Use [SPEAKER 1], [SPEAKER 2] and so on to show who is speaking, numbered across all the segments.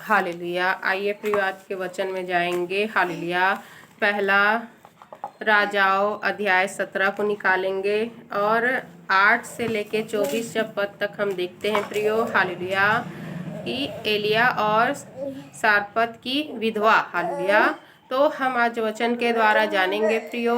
[SPEAKER 1] Hallelujah. आइए प्रिय आज के वचन में जाएंगे। हालेलुया। पहला राजाओं अध्याय 17 को निकालेंगे और 8 से लेके 24 जब पद तक हम देखते हैं प्रियो। हालेलुया। कि एलिया और सारपत की विधवा। हालेलुया। तो हम आज वचन के द्वारा जानेंगे प्रियो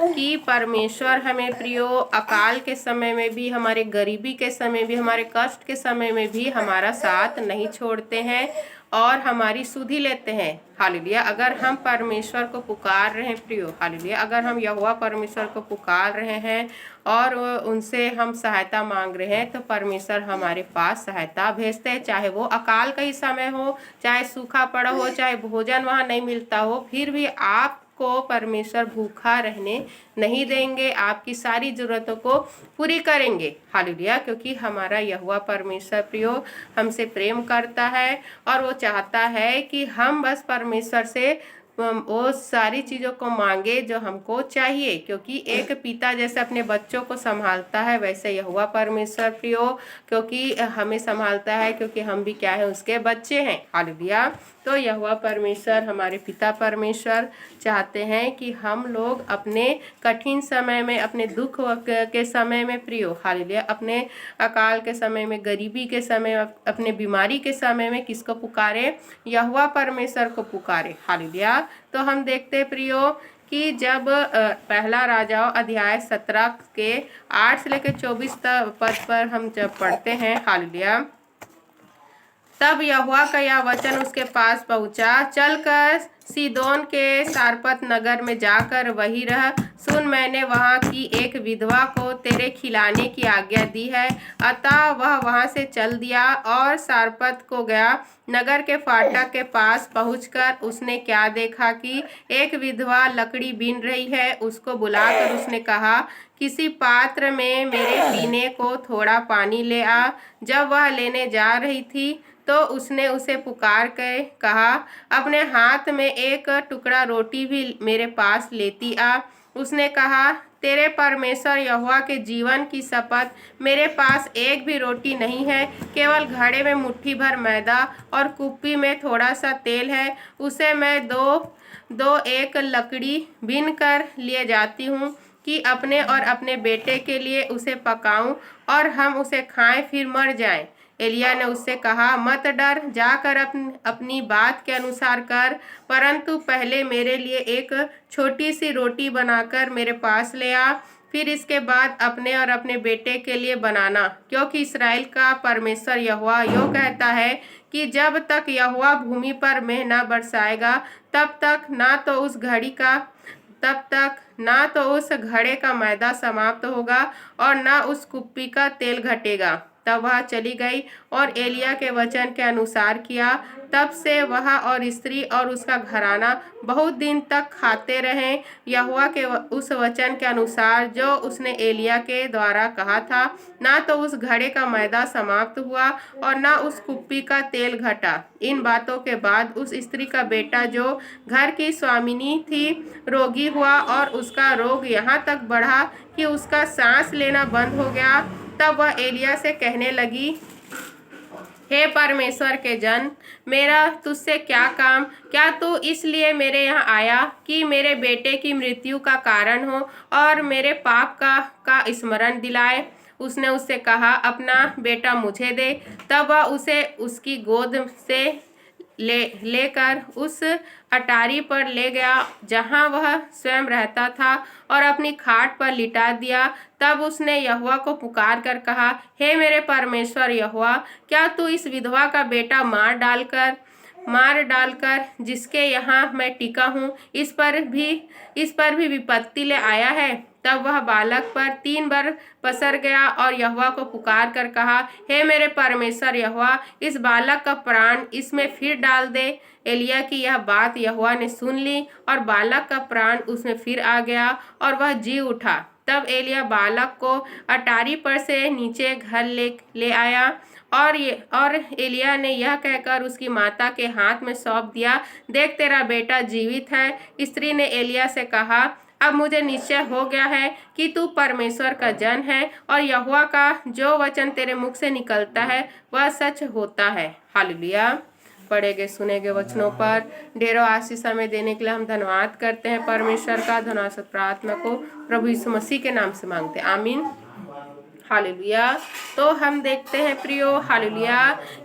[SPEAKER 1] कि परमेश्वर हमें प्रियो अकाल के समय में भी, हमारे गरीबी के समय भी, हमारे कष्ट के समय में भी हमारा साथ नहीं छोड़ते हैं और हमारी सुधि लेते हैं। हालेलुया। अगर हम परमेश्वर को पुकार रहे हैं प्रियो, हालेलुया, अगर हम यहोवा परमेश्वर को पुकार रहे हैं और उनसे हम सहायता मांग रहे हैं तो परमेश्वर हमारे पास सहायता भेजते हैं। चाहे वो अकाल का ही समय हो, चाहे सूखा पड़ा हो, चाहे भोजन वहाँ नहीं मिलता हो, फिर भी आपको परमेश्वर भूखा रहने नहीं देंगे। आपकी सारी जरूरतों को पूरी करेंगे। हालेलुया। क्योंकि हमारा यहोवा परमेश्वर प्रियो हमसे प्रेम करता है और वो चाहता है कि हम बस परमेश्वर से वो सारी चीज़ों को मांगे जो हमको चाहिए। क्योंकि एक पिता जैसे अपने बच्चों को संभालता है, वैसे यहोवा परमेश्वर प्रियो क्योंकि हमें संभालता है, क्योंकि हम भी क्या है, उसके बच्चे हैं। हालेलुया। तो यहोवा परमेश्वर, हमारे पिता परमेश्वर चाहते हैं कि हम लोग अपने कठिन समय में, अपने दुख के समय में प्रियो, हालेलुया, अपने अकाल के समय में, गरीबी के समय, अपने बीमारी के समय में किसको पुकारे? यहोवा परमेश्वर को पुकारे। हालेलुया। तो हम देखते प्रियो कि जब पहला राजाओं अध्याय 17 के 8 से लेकर 24 पद पर हम जब पढ़ते हैं, हालेलुया, तब यहोवा का यह वचन उसके पास पहुंचा, चलकर सीदोन के सारपत नगर में जाकर वहीं रह। सुन, मैंने वहां की एक विधवा को तेरे खिलाने की आज्ञा दी है। अतः वह वहां से चल दिया और सारपत को गया। नगर के फाटक के पास पहुंचकर उसने क्या देखा कि एक विधवा लकड़ी बीन रही है। उसको बुलाकर उसने कहा, किसी पात्र में मेरे पीने को थोड़ा पानी ले आ। जब वह लेने जा रही थी तो उसने उसे पुकार कर कहा, अपने हाथ में एक टुकड़ा रोटी भी मेरे पास लेती आ। उसने कहा, तेरे परमेश्वर यहोवा के जीवन की शपथ, मेरे पास एक भी रोटी नहीं है, केवल घड़े में मुट्ठी भर मैदा और कुप्पी में थोड़ा सा तेल है। उसे मैं दो एक लकड़ी बीन कर लिए जाती हूँ कि अपने और अपने बेटे के लिए उसे पकाऊं और हम उसे खाएं फिर मर जाएं। एलिया ने उससे कहा, मत डर, जाकर अपनी बात के अनुसार कर, परंतु पहले मेरे लिए एक छोटी सी रोटी बनाकर मेरे पास ले आ। फिर इसके बाद अपने और अपने बेटे के लिए बनाना, क्योंकि इस्राएल का परमेश्वर यहोवा यो कहता है कि जब तक यहोवा भूमि पर मेंह न बरसाएगा तब तक ना तो उस घड़े का मैदा समाप्त होगा और ना उस कुप्पी का तेल घटेगा। तब वह चली गई और एलिया के वचन के अनुसार किया। तब से वह और स्त्री और उसका घराना बहुत दिन तक खाते रहे, यहोवा के उस वचन के अनुसार जो उसने एलिया के द्वारा कहा था। ना तो उस घड़े का मैदा समाप्त हुआ और ना उस कुप्पी का तेल घटा। इन बातों के बाद उस स्त्री का बेटा जो घर की स्वामिनी थी रोगी हुआ और उसका रोग यहाँ तक बढ़ा कि उसका सांस लेना बंद हो गया। तब वह एलिया से कहने लगी, हे परमेश्वर के जन, मेरा तुझसे क्या काम? क्या तू इसलिए मेरे यहाँ आया कि मेरे बेटे की मृत्यु का कारण हो और मेरे पाप का स्मरण दिलाए? उसने उससे कहा, अपना बेटा मुझे दे। तब वह उसे उसकी गोद से लेकर उस अटारी पर ले गया जहाँ वह स्वयं रहता था और अपनी खाट पर लिटा दिया। तब उसने यहोवा को पुकार कर कहा, हे मेरे परमेश्वर यहोवा, क्या तू इस विधवा का बेटा मार डालकर जिसके यहाँ मैं टिका हूँ, इस पर भी विपत्ति ले आया है? तब वह बालक पर 3 बार पसर गया और यहोवा को पुकार कर कहा, हे मेरे परमेश्वर यहोवा, इस बालक का प्राण इसमें फिर डाल दे। एलिया की यह बात यहोवा ने सुन ली और बालक का प्राण उसमें फिर आ गया और वह जी उठा। तब एलिया बालक को अटारी पर से नीचे घर ले आया और एलिया ने यह कहकर उसकी माता के हाथ में सौंप दिया, देख, तेरा बेटा जीवित है। स्त्री ने एलिया से कहा, अब मुझे निश्चय हो गया है कि तू परमेश्वर का जन है और यहोवा का जो वचन तेरे मुख से निकलता है वह सच होता है। हालेलुया। पढ़े गए सुने गए वचनों पर ढेरों आशीष हमें देने के लिए हम धन्यवाद करते हैं परमेश्वर का। धन्यवाद प्रार्थना को प्रभु यीशु मसीह के नाम से मांगते हैं, आमीन, हालेलुया। तो हम देखते हैं प्रियो, हालेलुया,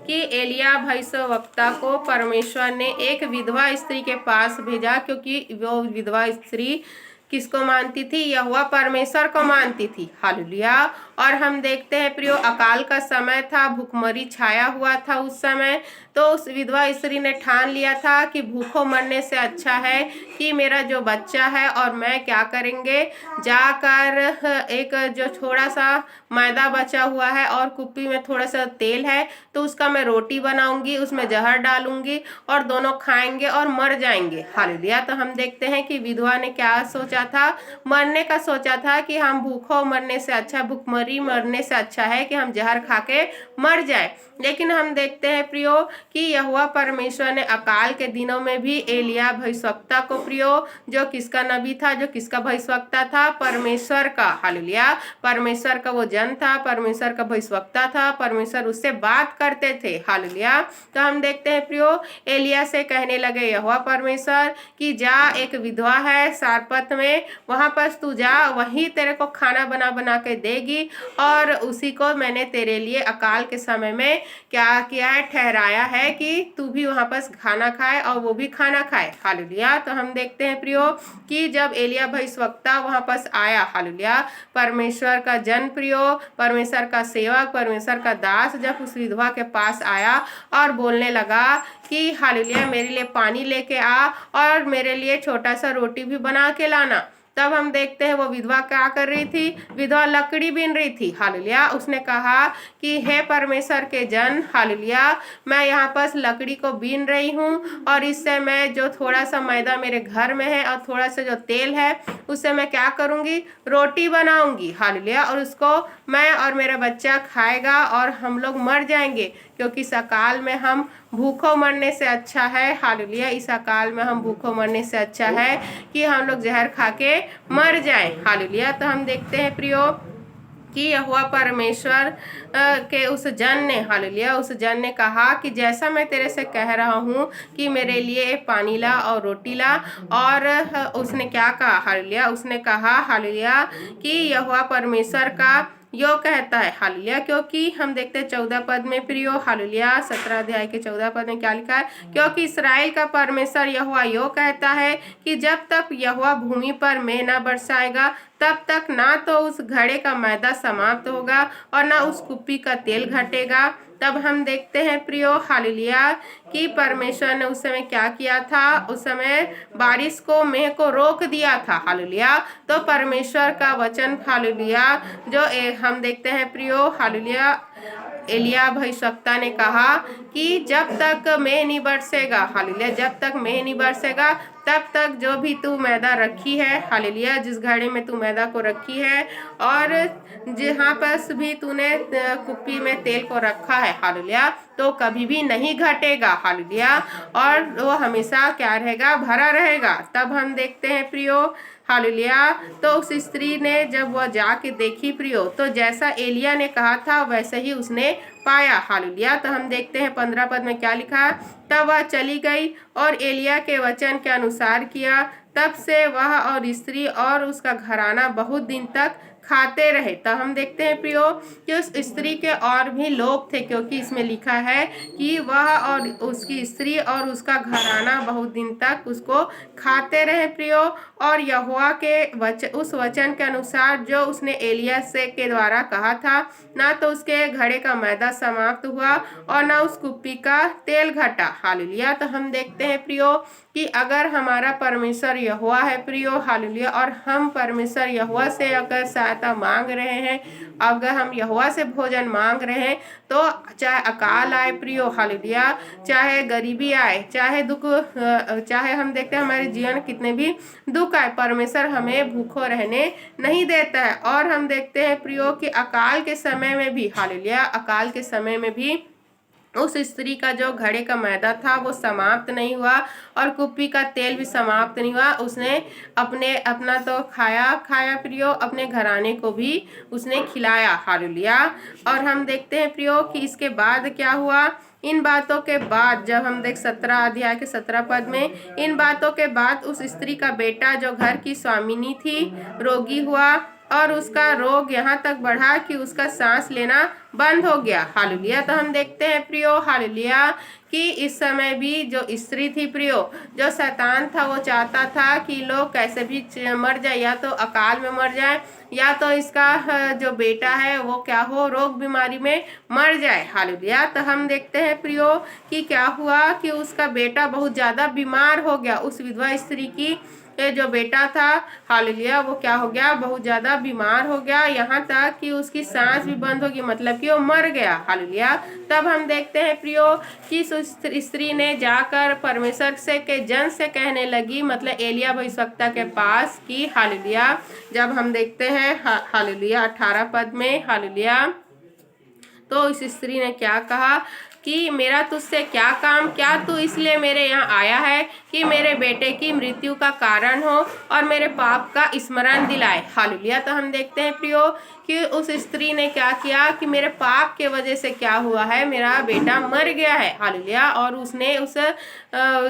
[SPEAKER 1] कि एलिया भविष्यवक्ता को परमेश्वर ने एक विधवा स्त्री के पास भेजा, क्योंकि वो विधवा स्त्री किसको मानती थी? यहोवा परमेश्वर को मानती थी, हालेलुया। और हम देखते हैं प्रियो, अकाल का समय था, भूखमरी छाया हुआ था उस समय। तो उस विधवा स्त्री ने ठान लिया था कि भूखों मरने से अच्छा है कि मेरा जो बच्चा है और मैं क्या करेंगे, जाकर एक जो थोड़ा सा मैदा बचा हुआ है और कुप्पी में थोड़ा सा तेल है, तो उसका मैं रोटी बनाऊंगी, उसमें जहर डालूंगी और दोनों खाएंगे और मर जाएंगे, हालेलुया। तो हम देखते हैं कि विधवा ने क्या सोचा था? मरने का सोचा था कि हम भूखों मरने से अच्छा, भूखमरी मरने से अच्छा है कि हम जहर खा के मर जाए। लेकिन हम देखते हैं प्रियो कि यहोवा परमेश्वर ने अकाल के दिनों में भी एलिया भविष्यवक्ता को, प्रियो, जो किसका नबी था, जो किसका भविष्यवक्ता था? परमेश्वर का, हालेलुया। परमेश्वर का वो जन था, परमेश्वर का भविष्यवक्ता था, परमेश्वर उससे बात करते थे, हालेलुया। तो हम देखते हैं प्रियो, एलिया से कहने लगे यहोवा परमेश्वर कि जा, एक विधवा है सारपत में, वहां पर तू जा, वही तेरे को खाना बना बना के देगी और उसी को मैंने तेरे लिए अकाल के समय में क्या किया है? ठहराया है कि तू भी वहां पर खाना खाए और वो भी खाना खाए, हालेलुया। तो हम देखते हैं प्रियो कि जब एलिया भविष्यवक्ता वहां पर आया, हालेलुया, परमेश्वर का जन, प्रियो, परमेश्वर का सेवक, परमेश्वर का दास जब उस विधवा के पास आया और बोलने लगा कि हालेलुया, मेरे लिए पानी लेके आ और मेरे लिए छोटा सा रोटी भी बना के लाना, तब हम देखते हैं वो विधवा क्या कर रही थी? विधवा लकड़ी बीन रही थी, हालेलुया। उसने कहा कि हे परमेश्वर के जन, हालेलुया, मैं यहाँ पर लकड़ी को बीन रही हूँ और इससे मैं जो थोड़ा सा मैदा मेरे घर में है और थोड़ा सा जो तेल है उससे मैं क्या करूँगी? रोटी बनाऊंगी, हालेलुया, और उसको मैं और मेरा बच्चा खाएगा और हम लोग मर जाएंगे, क्योंकि इस अकाल में हम भूखों मरने से अच्छा है, हालेलुया, इस अकाल में हम भूखों मरने से अच्छा है कि हम लोग जहर खा के मर जाएं, हालेलुया। तो हम देखते हैं प्रियो कि यहोवा परमेश्वर के उस जन ने, हालेलुया, उस जन ने कहा कि जैसा मैं तेरे से कह रहा हूँ कि मेरे लिए पानी ला और रोटी ला, और उसने क्या कहा? हालेलुया, उसने कहा, हालेलुया, कि यहोवा परमेश्वर का यो कहता है, हालेलुया, क्योंकि हम देखते हैं 14 पद में प्रियो, हालेलुया, 17 अध्याय के 14 पद में क्या लिखा है? क्योंकि इस्राएल का परमेश्वर यहोवा यो कहता है कि जब तक यहोवा भूमि पर मेघ न बरसाएगा तब तक ना तो उस घड़े का मैदा समाप्त होगा और ना उस कुप्पी का तेल घटेगा। तब हम देखते हैं प्रियो, हालेलुया, कि परमेश्वर ने उस समय क्या किया था? उस समय बारिश को, मेघ को रोक दिया था, हालेलुया। तो परमेश्वर का वचन, हालेलुया, जो हम देखते हैं प्रियो, हालेलुया, एलिया भविष्यवक्ता ने कहा कि जब तक मेघ नहीं बरसेगा, हालेलुया, जब तक मेघ नहीं बरसेगा तब तक जो भी तू मैदा रखी है, हालेलुया, जिस घड़े में तू मैदा को रखी है और जहाँ पर भी तूने कुप्पी में तेल को रखा है, हालेलुया, तो कभी भी नहीं घटेगा, हालेलुया, और वो हमेशा क्या रहेगा? भरा रहेगा। तब हम देखते हैं प्रियो, हालेलुया, तो उस स्त्री ने जब वह जाके देखी प्रियो, तो जैसा एलिया ने कहा था वैसे ही उसने पाया, हालेलुया। तो हम देखते हैं 15 पद में क्या लिखा? तब वह चली गई और एलिया के वचन के अनुसार किया। तब से वह और स्त्री और उसका घराना बहुत दिन तक खाते रहे। तब हम देखते हैं प्रियो कि उस स्त्री के और भी लोग थे, क्योंकि इसमें लिखा है कि वह और उसकी स्त्री और उसका घराना बहुत दिन तक उसको खाते रहे प्रियो। और यहोवा के उस वचन के अनुसार जो उसने एलिया से के द्वारा कहा था, ना तो उसके घड़े का मैदा समाप्त हुआ और ना उस कुप्पी का तेल घटा, हालेलुया। तो हम देखते हैं प्रियो कि अगर हमारा परमेश्वर यहोवा है प्रियो, हालेलुया, और हम परमेश्वर यहोवा से अगर सहायता मांग रहे हैं, अगर हम यहोवा से भोजन मांग रहे हैं, तो चाहे अकाल आए प्रियो, हालेलुया, चाहे गरीबी आए, चाहे दुख, चाहे हम देखते हैं हमारे जीवन कितने भी दुख आए, परमेश्वर हमें भूखों रहने नहीं देता है। और हम देखते हैं प्रियो कि अकाल के समय में भी, हालेलुया, अकाल के समय में भी उस स्त्री का जो घड़े का मैदा था वो समाप्त नहीं हुआ और कुप्पी का तेल भी समाप्त नहीं हुआ। उसने अपना तो खाया प्रियो, अपने घराने को भी उसने खिलाया, हालेलुया। और हम देखते हैं प्रियो कि इसके बाद क्या हुआ? इन बातों के बाद जब हम देख 17 अध्याय के 17 पद में, इन बातों के बाद उस स्त्री का बेटा जो घर की स्वामिनी थी रोगी हुआ और उसका रोग यहाँ तक बढ़ा कि उसका सांस लेना बंद हो गया। हालेलुया। तो हम देखते हैं प्रियो, हालेलुया, कि इस समय भी जो स्त्री थी प्रियो, जो शैतान था वो चाहता था कि लोग कैसे भी मर जाए, या तो अकाल में मर जाए या तो इसका जो बेटा है वो क्या हो, रोग बीमारी में मर जाए। हालेलुया। तो हम देखते हैं प्रियो कि क्या हुआ कि उसका बेटा बहुत ज़्यादा बीमार हो गया। उस विधवा स्त्री की जो बेटा था, हालेलुया, वो क्या हो गया, बहुत ज़्यादा बीमार हो गया, यहाँ तक कि उसकी सांस भी बंद हो गई, मतलब कि वो मर गया। हालेलुया। तब हम देखते हैं प्रियो कि स्त्री ने जाकर परमेश्वर से के जन से कहने लगी, मतलब एलिया भविष्यवक्ता के पास, कि हालेलुया, जब हम देखते हैं हालेलुया 18 पद में, हालेलुया, तो इस स्त्री ने क्या कहा कि मेरा तुझसे क्या काम, क्या तू इसलिए मेरे यहाँ आया है कि मेरे बेटे की मृत्यु का कारण हो और मेरे पाप का स्मरण दिलाए। हालेलुया। तो हम देखते हैं प्रियो कि उस स्त्री ने क्या किया कि मेरे पाप के वजह से क्या हुआ है, मेरा बेटा मर गया है। हालेलुया। और उसने उस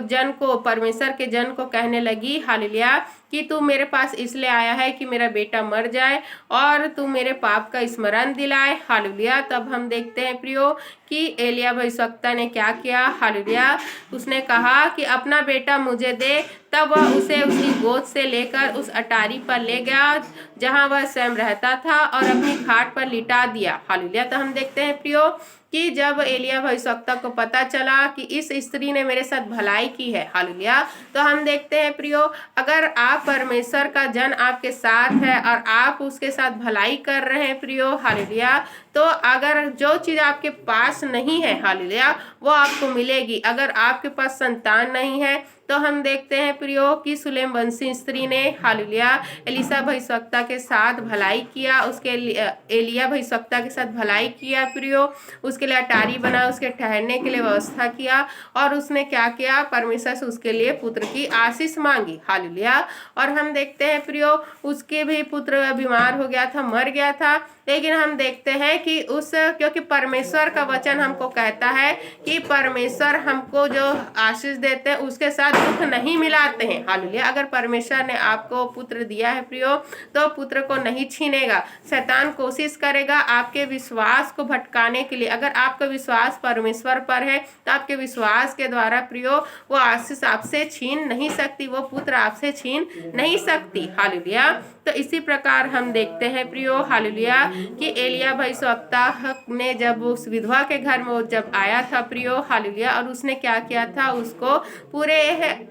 [SPEAKER 1] जन को, परमेश्वर के जन को कहने लगी, हालेलुया, कि तू मेरे पास इसलिए आया है कि मेरा बेटा मर जाए और तू मेरे पाप का स्मरण दिलाए। हालेलुया। तब हम देखते हैं प्रियो कि एलिया भविष्यवक्ता ने क्या किया, हालेलुया, उसने कहा कि अपना बेटा मुझे दे। तब वह उसे उसकी गोद से लेकर उस अटारी पर ले गया जहां वह स्वयं रहता था और अपनी खाट पर लिटा दिया। हालेलुया। तो हम देखते हैं प्रियो कि जब एलिया भविष्यवक्ता को पता चला कि इस स्त्री ने मेरे साथ भलाई की है, हालेलुया, तो हम देखते हैं प्रियो, अगर आप परमेश्वर का जन आपके साथ है और आप उसके साथ भलाई कर रहे हैं प्रियो, हालेलुया, तो अगर जो चीज़ आपके पास नहीं है, हालेलुया, वो आपको मिलेगी। अगर आपके पास संतान नहीं है तो हम देखते हैं प्रियो कि सुलेम वंशी स्त्री ने, हालेलुया, एलिसा भविष्यवक्ता के साथ भलाई किया, उसके एलिया भविष्यवक्ता के साथ भलाई किया प्रियो, उसके लिए अटारी बना, उसके ठहरने के लिए व्यवस्था किया और उसने क्या किया, परमेश्वर से उसके लिए पुत्र की आशीष मांगी। हालेलुया। और हम देखते हैं प्रियो उसके भी पुत्र बीमार हो गया था, मर गया था, लेकिन हम देखते हैं कि क्योंकि परमेश्वर का वचन हमको कहता है कि परमेश्वर हमको जो आशीष देते हैं उसके साथ दुख नहीं मिलाते हैं। हालेलुया। अगर परमेश्वर ने आपको पुत्र दिया है प्रियो, तो पुत्र को नहीं छीनेगा। शैतान कोशिश करेगा आपके विश्वास को भटकाने के लिए। अगर आपका विश्वास परमेश्वर पर है तो आपके विश्वास के द्वारा प्रियो वो आशीष आपसे छीन नहीं सकती, वो पुत्र आपसे छीन नहीं सकती। हालेलुया। तो इसी प्रकार हम देखते हैं प्रियो, हालेलुया, कि एलिया भविष्यवक्ता ने जब उस विधवा के घर में जब आया था प्रियो, हालेलुया, और उसने क्या किया था, उसको पूरे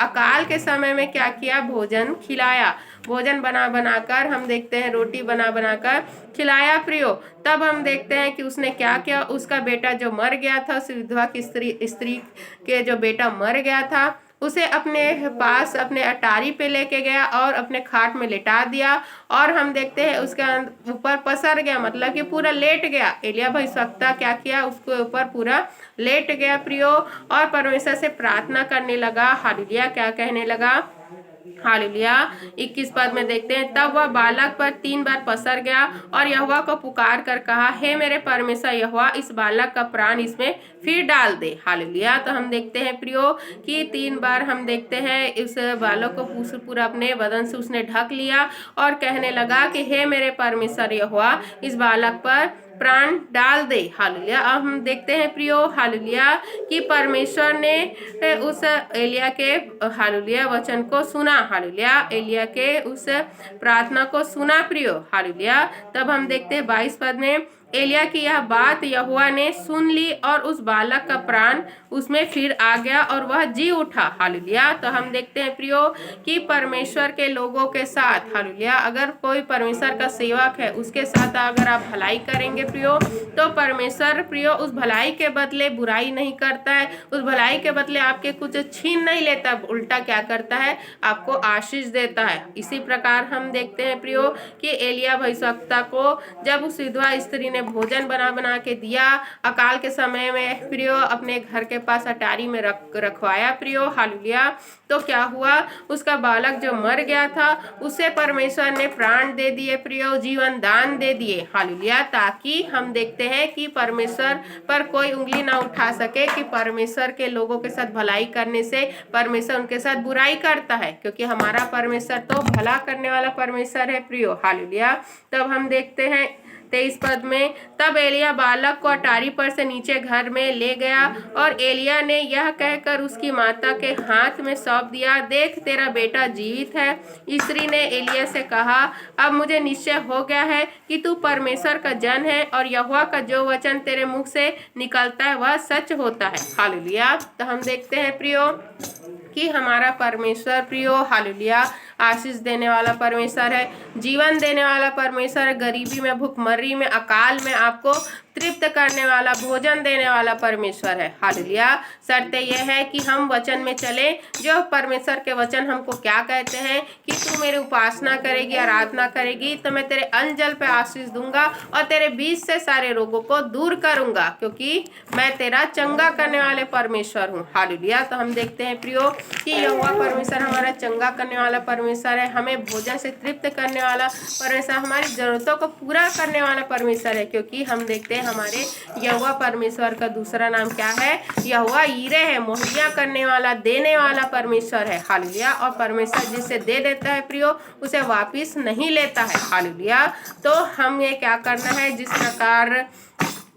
[SPEAKER 1] अकाल के समय में क्या किया, भोजन खिलाया, भोजन बना बनाकर, हम देखते हैं रोटी बना बनाकर खिलाया प्रियो। तब हम देखते हैं कि उसने क्या किया, उसका बेटा जो मर गया था, उस विधवा की स्त्री के जो बेटा मर गया था, उसे अपने पास अपने अटारी पे लेके गया और अपने खाट में लेटा दिया और हम देखते हैं उसके ऊपर पसर गया, मतलब कि पूरा लेट गया। एलिया भविष्यवक्ता क्या किया, उसके ऊपर पूरा लेट गया प्रियो और परमेश्वर से प्रार्थना करने लगा। हालेलुया। क्या कहने लगा, हालेलुया, 21 पद में देखते हैं, तब वह बालक पर 3 बार पसर गया और यहोवा को पुकार कर कहा, हे मेरे परमेश्वर यहोवा, इस बालक का प्राण इसमें फिर डाल दे। हालेलुया। तो हम देखते हैं प्रियो कि 3 बार हम देखते हैं इस बालक को पूरा अपने बदन से उसने ढक लिया और कहने लगा कि हे मेरे परमेश्वर यहोवा, इस बालक पर प्राण डाल दे। हालेलुया। अब हम देखते हैं प्रियो, हालेलुया, कि परमेश्वर ने उस एलिया के, हालेलुया, वचन को सुना। हालेलुया। एलिया के उस प्रार्थना को सुना प्रियो। हालेलुया। तब हम देखते हैं 22 पद में, एलिया की यह बात यहोवा ने सुन ली और उस बालक का प्राण उसमें फिर आ गया और वह जी उठा। हालेलुया। तो हम देखते हैं प्रियो कि परमेश्वर के लोगों के साथ, हालेलुया, अगर कोई परमेश्वर का सेवक है उसके साथ अगर आप भलाई करेंगे प्रियो, तो परमेश्वर प्रियो उस भलाई के बदले बुराई नहीं करता है, उस भलाई के बदले आपके कुछ छीन नहीं लेता, उल्टा क्या करता है, आपको आशीष देता है। इसी प्रकार हम देखते हैं प्रियो कि एलिया भविष्यवक्ता को जब उस विधवा स्त्री ने भोजन बना बना के दिया। अकाल के समय में प्रियो अपने घर के पास अटारी में रखवाया प्रियो, हालेलुया। तो क्या हुआ, उसका बालक जो मर गया था उसे परमेश्वर ने प्राण दे दिए प्रियो, जीवन दान दे दिए, हालेलुया। ताकि हम देखते हैं कि परमेश्वर पर कोई उंगली ना उठा सके कि परमेश्वर के लोगों के साथ भलाई करने से परमेश्वर उनके साथ बुराई करता है, क्योंकि हमारा परमेश्वर तो भला करने वाला परमेश्वर है प्रियो, हालेलुया। तब हम देखते हैं 23 पद में, तब एलिया बालक को अटारी पर से नीचे घर में ले गया और एलिया ने यह कहकर उसकी माता के हाथ में सौंप दिया, देख तेरा बेटा जीवित है। स्त्री ने एलिया से कहा, अब मुझे निश्चय हो गया है कि तू परमेश्वर का जन है और यहोवा का जो वचन तेरे मुख से निकलता है वह सच होता है, हालेलुया। तो हम देखते हैं प्रियो कि हमारा परमेश्वर प्रियो, हालेलुया, आशीष देने वाला परमेश्वर है, जीवन देने वाला परमेश्वर है, गरीबी में, भूखमरी में, अकाल में आपको तृप्त करने वाला, भोजन देने वाला परमेश्वर है, हालेलुया। शर्त यह है कि हम वचन में चले। जो परमेश्वर के वचन हमको क्या कहते हैं कि तू मेरी उपासना करेगी, आराधना करेगी तो मैं तेरे अन्न जल पे आशीष दूंगा और तेरे बीच से सारे रोगों को दूर करूंगा, क्योंकि मैं तेरा चंगा करने वाले परमेश्वर हूँ, हालेलुया। तो हम देखते हैं प्रियो कि यहोवा परमेश्वर हमारा चंगा करने वाला परमेश्वर है, हमें भोजन से तृप्त करने वाला परमेश्वर, हमारी जरूरतों को पूरा करने वाला परमेश्वर है। क्योंकि हम देखते हैं हमारे यहोवा परमेश्वर का दूसरा नाम क्या है, यहोवा यीरे है, मुहैया करने वाला, देने वाला परमेश्वर है, हालेलुया। और परमेश्वर जिसे दे देता है प्रियो उसे वापिस नहीं लेता है, हालेलुया। तो हमें क्या करना है, जिस प्रकार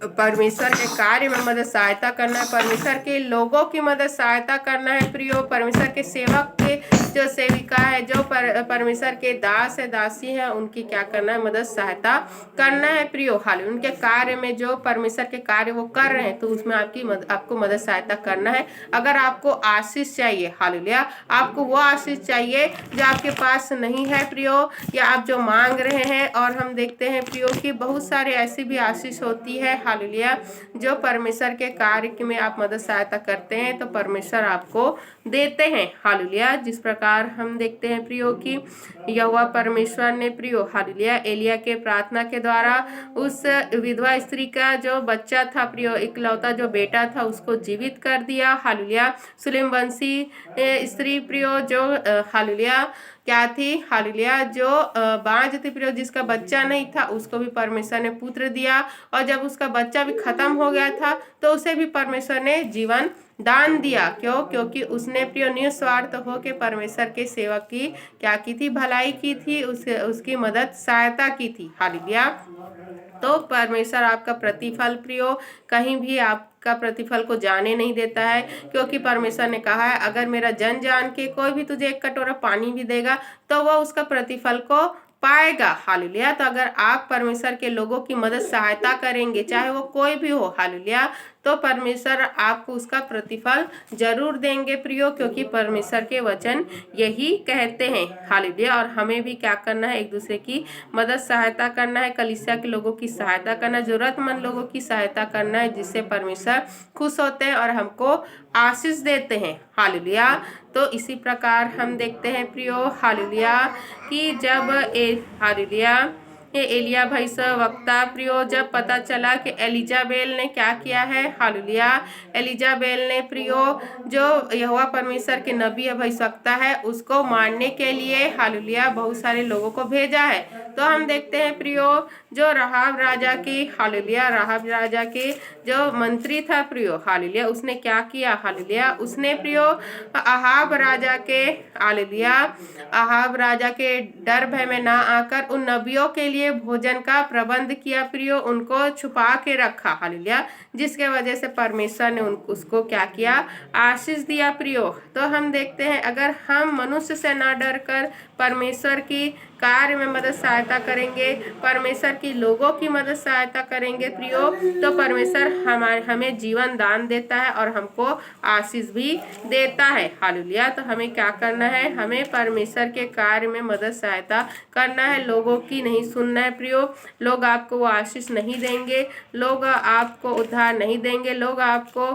[SPEAKER 1] परमेश्वर के कार्य में मदद सहायता करना है, परमेश्वर के लोगों की मदद सहायता करना है प्रियो, परमेश्वर के सेवक के जो सेविका है, जो परमेश्वर के दास है, दासी है, उनकी क्या करना है, मदद सहायता करना है प्रियो, हालेलुया। उनके कार्य में जो परमेश्वर के कार्य वो कर रहे हैं तो उसमें आपको मदद सहायता करना है। अगर आपको आशीष चाहिए, हालेलुया, आपको वो आशीष चाहिए जो आपके पास नहीं है प्रियो, या आप जो मांग रहे हैं, और हम देखते हैं प्रियो कि बहुत सारे ऐसी भी आशीष होती है, हालेलुया, जो परमेश्वर के कार्य में आप मदद सहायता करते हैं तो परमेश्वर आपको देते हैं, हालेलुया। जिस प्रकार हम देखते हैं प्रियो कि यहोवा परमेश्वर ने प्रियो, हालेलुया, एलिया के प्रार्थना के द्वारा उस विधवा स्त्री का जो बच्चा था प्रियो, इकलौता जो बेटा था, उसको जीवित कर दिया, हालेलुया। सुलेम वंशी स्त्री प्रियो जो हालेलुया क्या थी, हालेलुया, जो बांझ थी प्रियो, जिसका बच्चा नहीं था, उसको भी परमेश्वर ने पुत्र दिया, और जब उसका बच्चा भी खत्म हो गया था तो उसे भी परमेश्वर ने जीवन दान दिया। क्यों? क्योंकि उसने प्रियो निस्वार्थ होकर परमेश्वर के सेवक की क्या की थी, भलाई की थी, उसकी मदद सहायता की थी, हालेलुया। तो परमेश्वर आपका प्रतिफल प्रियो कहीं भी आपका प्रतिफल को जाने नहीं देता है, क्योंकि परमेश्वर ने कहा है, अगर मेरा जन जान के कोई भी तुझे एक कटोरा पानी भी देगा तो वह उसका प्रतिफल को पाएगा, हालेलुया। तो अगर आप परमेश्वर के लोगों की मदद सहायता करेंगे, चाहे वो कोई भी हो, हालेलुया, तो परमेश्वर आपको उसका प्रतिफल जरूर देंगे प्रियो, क्योंकि परमेश्वर के वचन यही कहते हैं, हालेलुया। और हमें भी क्या करना है, एक दूसरे की मदद सहायता करना है, कलीसिया के लोगों की सहायता करना, जरूरतमंद लोगों की सहायता करना है, जिससे परमेश्वर खुश होते हैं और हमको आशीष देते हैं, हालेलुया। तो इसी प्रकार हम देखते हैं प्रियो, हालेलुया, कि जब हालेलुया ये एलिया भविष्यवक्ता प्रियो, जब पता चला कि एलिजाबेल ने क्या किया है, हालेलुया, एलिजाबेल ने प्रियो जो यहोवा परमेश्वर के नबी भविष्यवक्ता है उसको मारने के लिए, हालेलुया, बहुत सारे लोगों को भेजा है। तो हम देखते हैं प्रियो जो राहाब राजा की, हालेलुया, राहाब राजा के जो मंत्री था प्रियो, हालेलुया, उसने क्या किया, हालेलुया, उसने प्रियो अहाब राजा के, हालेलुया, अहाब राजा के डर भय में ना आकर उन नबियों के लिए भोजन का प्रबंध किया प्रियो, उनको छुपा के रखा, हालेलुया, जिसके वजह से परमेश्वर ने उसको क्या किया, आशीष दिया प्रियो। तो हम देखते हैं अगर हम मनुष्य से ना डर कर परमेश्वर की कार्य में मदद सहायता करेंगे, परमेश्वर की लोगों की मदद सहायता करेंगे प्रियो, तो परमेश्वर हमें जीवन दान देता है और हमको आशीष भी देता है, हालेलुया। तो हमें क्या करना है, हमें परमेश्वर के कार्य में मदद सहायता करना है, लोगों की नहीं सुनना है प्रियो। लोग आपको वो आशीष नहीं देंगे, लोग आपको उद्धार नहीं देंगे, लोग आपको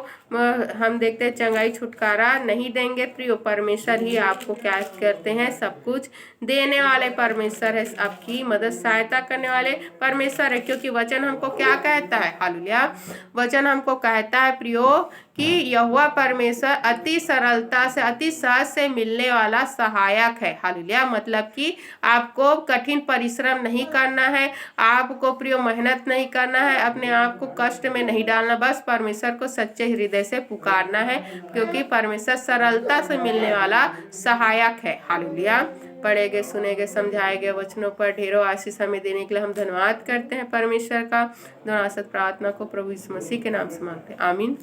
[SPEAKER 1] हम देखते हैं चंगाई छुटकारा नहीं देंगे प्रियो, परमेश्वर ही आपको क्या करते हैं, सब कुछ देने वाले परमेश्वर है, आपकी मदद सहायता करने वाले परमेश्वर है। क्योंकि वचन हमको क्या कहता है, हालेलुया, वचन हमको कहता है प्रियो कि यहोवा परमेश्वर अति सरलता से, अति सहज से मिलने वाला सहायक है। हालेलुया, मतलब कि आपको कठिन परिश्रम नहीं करना है, आपको प्रियो मेहनत नहीं करना है, अपने आप को कष्ट में नहीं डालना, बस परमेश्वर को सच्चे हृदय से पुकारना है, क्योंकि परमेश्वर सरलता से मिलने वाला सहायक है। हालेलुया, पढ़े गए, सुने गए, समझाए गए वचनों पर ढेरों आशीष हमें देने के लिए हम धन्यवाद करते हैं परमेश्वर का। धन्यवाद प्रार्थना को प्रभु यीशु मसीह के नाम से मांगते हैं, आमीन।